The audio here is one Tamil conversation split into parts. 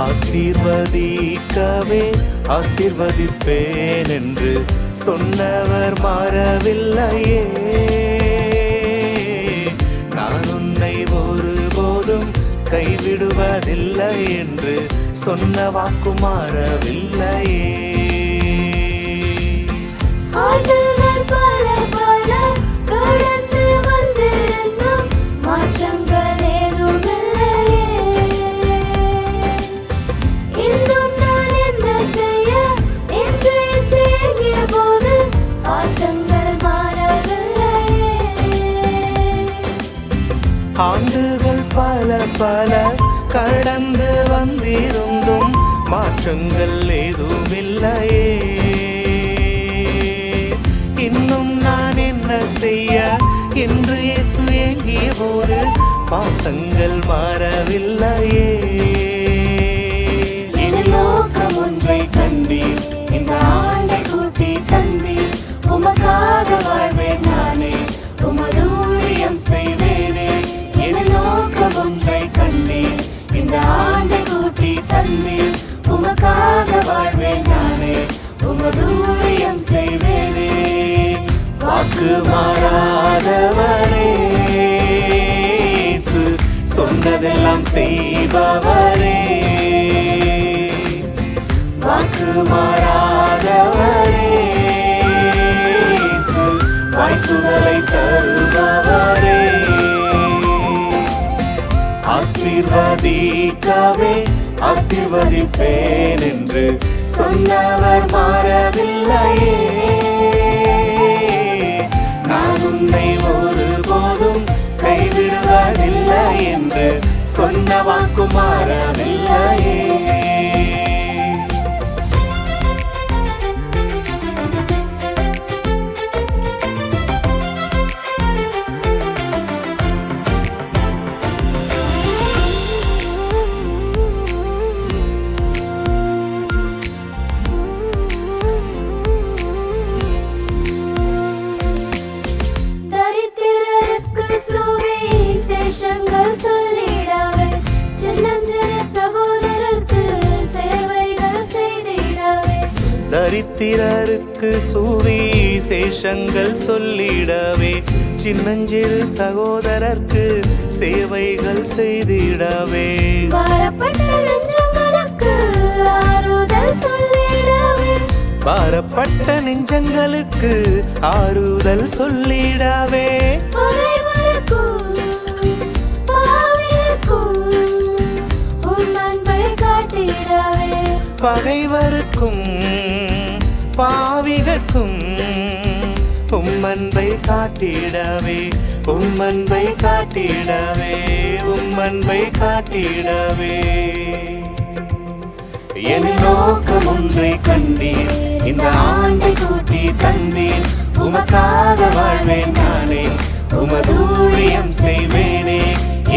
ஆசீர்வதிக்கவே ஆசீர்வதிப்பேன் என்று சொன்னவர் மாறவில்லையே. நான் உன்னை ஒருபோதும் கைவிடுவதில்லை என்று சொன்ன வாக்கு மாறவில்லையே. ஆண்டுகள் பல பல கடந்து வந்திருந்தும் மாற்றங்கள் ஏதும் இல்லையே. இன்னும் நான் என்ன செய்ய என்று இயேங்கிய போது பாசங்கள் மாறவில்லையே. ஆண்டுகள் பல பல கடந்து வந்திருந்தும் மாற்றங்கள் ஏதும் இல்லையே. இன்னும் நான் என்ன செய்ய என்று இயேசு ஏங்கிய போது பாசங்கள் மாறவில்லையே. என் நோக்கம் ஒன்றை கண்டீர், இந்த ஆண்டை கூட்டி தந்தீர். உமக்காக வாழ்வேன் நானே, உமது ஊழியம் செய்வேனே. என் நோக்கம் ஒன்றை கண்டீர், இந்த ஆண்டை கூட்டி தந்தீர். உமக்காக வாழ்வேன் நானே, உமது ஊழியம் செய்வேனே. வாக்கு மாறாதவரே, இயேசு சொன்னதெல்லாம் செய்பவரே. வாக்கு மாறாதவரே, இயேசு வாய்ப்புகளை தருபவரே. ஆசீர்வதிக்கவே ஆசீர்வதிப்பேன் என்று சொன்னவர் மாறவில்லையே. நான் உன்னை ஒருபோதும் கைவிடுவதில்லை என்று சொன்ன வாக்கு மாறவில்லையே. சுவிசேஷங்கள் சொல்லிடவே, சின்னஞ்சிறு சகோதரருக்கு சேவைகள் செய்திடவே. தரித்திரருக்கு சுவிசேஷங்கள் சொல்லிடவே, சின்னஞ்சிறு சகோதரருக்கு சேவைகள் செய்திடவே. பாரப்பட்ட நெஞ்சங்களுக்கு ஆறுதல் சொல்லிடவே, பாரப்பட்ட நெஞ்சங்களுக்கு ஆறுதல் சொல்லிடவே. பகைவருக்கும் பாவிகட்கும் உம்மன்பை காட்டிடவே, உம்மன்பை காட்டிடவே, உம்மன்பை காட்டிடவே. என் நோக்கம் ஒன்றை கண்டீர், இந்த ஆண்டை கூட்டி தந்தீர். உமக்காக வாழ்வேன் நானே, உமது ஊழியம் செய்வேனே.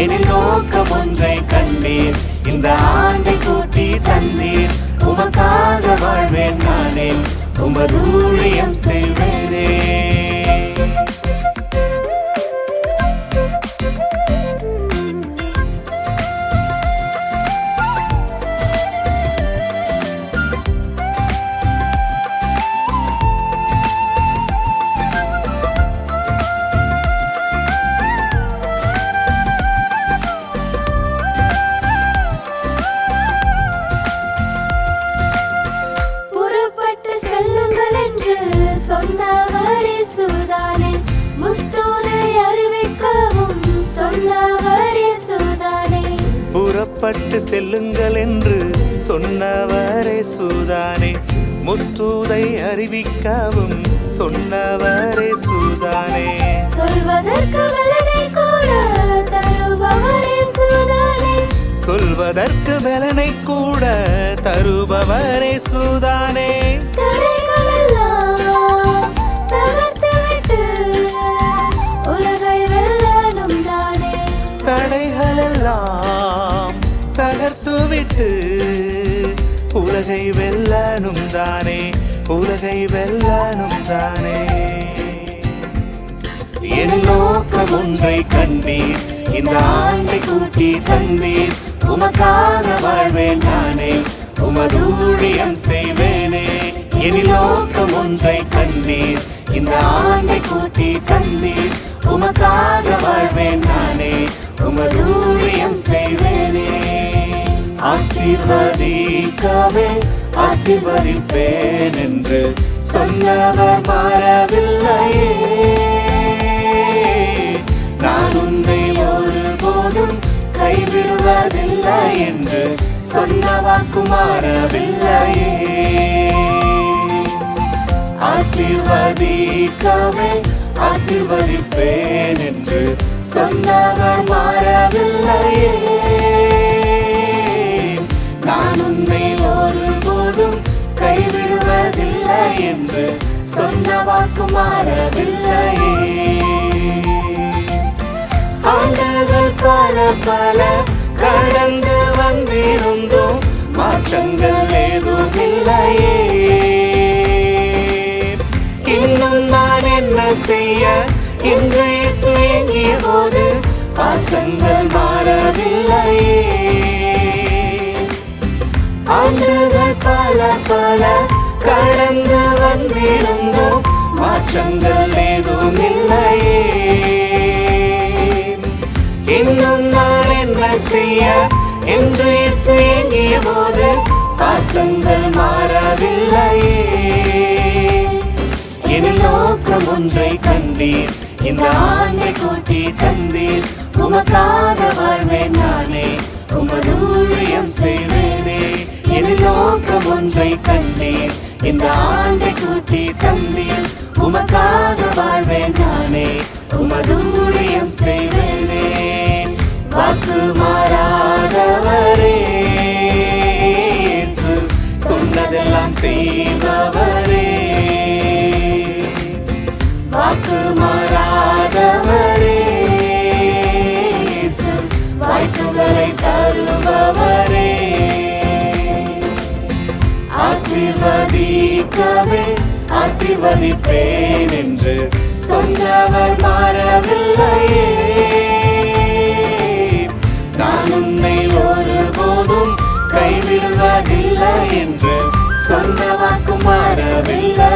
என் நோக்கம் ஒன்றை கண்டீர், இந்த ஆண்டை கூட்டி தந்தீர். உமக்காக வாழ்வேன் நானே, உமது ஊழியம் செய்வேனே. சொன்னவர் இயேசுதானே, முத்தூதை அறிவிக்கவும் சொன்னவர் இயேசுதானே. புறப்பட்டு செல்லுங்கள் என்று சொன்னவர் இயேசுதானே, முத்தூதை அறிவிக்கவும் சொன்னவர் இயேசுதானே. சொல்வதற்கு பலனை கூட தருபவர் இயேசுதானே, சொல்வதற்கு பலனை கூட தருபவர் இயேசுதானே. தடைகளெல்லாம் தகர்த்துவிட்டு உலகை வெல்லணும் தானே, உலகை வெல்லணும் தானே. என் நோக்கம் ஒன்றை கண்டீர், இந்த ஆண்டை கூட்டி தந்தீர். உமக்காக வாழ்வேன் நான், ஊழியம் செய்வேனே. எனில் நோக்கம் ஒன்றை கண்டீர், இந்த ஆண்டை கூட்டி தந்தீர். உமக்காக வாழ்வேன் நானே, உமது ஊழியம் செய்வேனே. ஆசீர்வதிக்கவே ஆசீர்வதிப்பேன் என்று சொன்னவர் மாறவில்லையே. நான் உன்னை ஒருபோதும் கைவிடுவதில்லை என்று சொன்ன வாக்கு மாறவில்லையே. ஆசீர்வதிக்கவே ஆசீர்வதிப்பேன் என்று சொன்னவர் மாறவில்லையே. நான் உன்னை ஒருபோதும் கைவிடுவதில்லை என்று சொன்ன வாக்கு மாறவில்லையே. ஆண்டுகள் பல பல கடந்து வந்திருந்தோம், மாற்றங்கள் ஏதும் இல்லையே. இன்னும் நான் என்ன செய்ய என்று இயேசு எங்கிய போது பாசங்கள் மாறவில்லையே. ஆண்டுகள் பல பல கடந்து வந்திருந்தோம், மாற்றங்கள் ஏதும் இல்லையே. இன்னும் நான் என்ன செய்ய என்று இயேசு எங்கிய போது பாசங்கள் மாறவில்லையே. எனில் நோக்கம் ஒன்றை கண்டீர், இந்த ஆண்டை கூட்டி தந்தீர். உமக்காக வாழ்வேன் நானே, உமது ஊழியம் செய்வேனே. எனில் நோக்கம் ஒன்றை கண்டீர், இந்த ஆண்டை கூட்டி தந்தீர். உமக்காக வாழ்வேன் நானே, உமது ஊழியம் செய்வேனே. வாக்கு மாறாதவரே, இயேசு சொன்னதெல்லாம் செய்பவரே. வாக்கு மாறாதவரே, இயேசு வாய்ப்புகளை தருபவரே. ஆசீர்வதிக்கவே ஆசீர்வதிப்பேன் என்று சொன்னவர் மாறவில்லையே. நான் உன்னை ஒருபோதும் கைவிடுவதில்லை என்று சொன்ன வாக்கு மாறவில்லை.